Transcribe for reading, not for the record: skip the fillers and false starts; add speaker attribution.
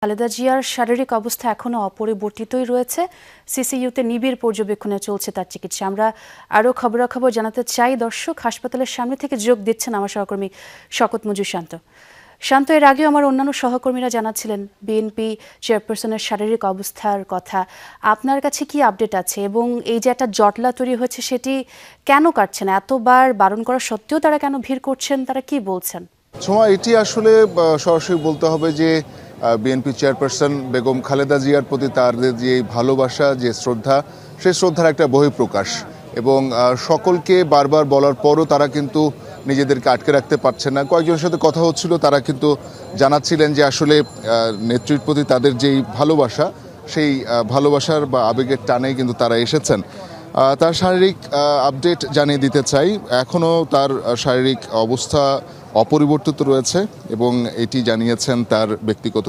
Speaker 1: খালেদা জিয়ার শারীরিক অবস্থা এখনো অপরিবর্তিতই রয়েছে। সিসিইউতে নিবিড় পর্যবেক্ষণে চলছে তার চিকিৎসা। আমরা আরও খবরাখবর জানাতে চাই দর্শক। হাসপাতালের সামনে থেকে যোগ দিচ্ছেন আমার সহকর্মী শকত মঞ্জুর শান্ত। শান্ত, এর আগেও আমার অন্যান্য সহকর্মীরা জানাচ্ছিলেন বিএনপি চেয়ারপারসনের শারীরিক অবস্থার কথা। আপনার কাছে কি আপডেট আছে এবং এই যে একটা জটলা তৈরি হয়েছে সেটি কেন কাটছে না? এতবার বারণ করা সত্ত্বেও তারা কেন ভিড় করছেন, তারা কি বলছেন?
Speaker 2: এটি আসলে সরাসরি বলতে হবে যে বিএনপি চেয়ারপারসন বেগম খালেদা জিয়ার প্রতি তাদের যে ভালোবাসা, যে শ্রদ্ধা, সেই শ্রদ্ধার একটা বহিঃপ্রকাশ। এবং সকলকে বারবার বলার পরও তারা কিন্তু নিজেদেরকে আটকে রাখতে পারছে না। কয়েকজনের সাথে কথা হচ্ছিল, তারা কিন্তু জানাচ্ছিলেন যে আসলে নেত্রীর প্রতি তাদের যেই ভালোবাসা, সেই ভালোবাসার বা আবেগের টানেই কিন্তু তারা এসেছেন। তার শারীরিক আপডেট জানিয়ে দিতে চাই, এখনও তার শারীরিক অবস্থা অপরিবর্তিত রয়েছে এবং এটি জানিয়েছেন তার ব্যক্তিগত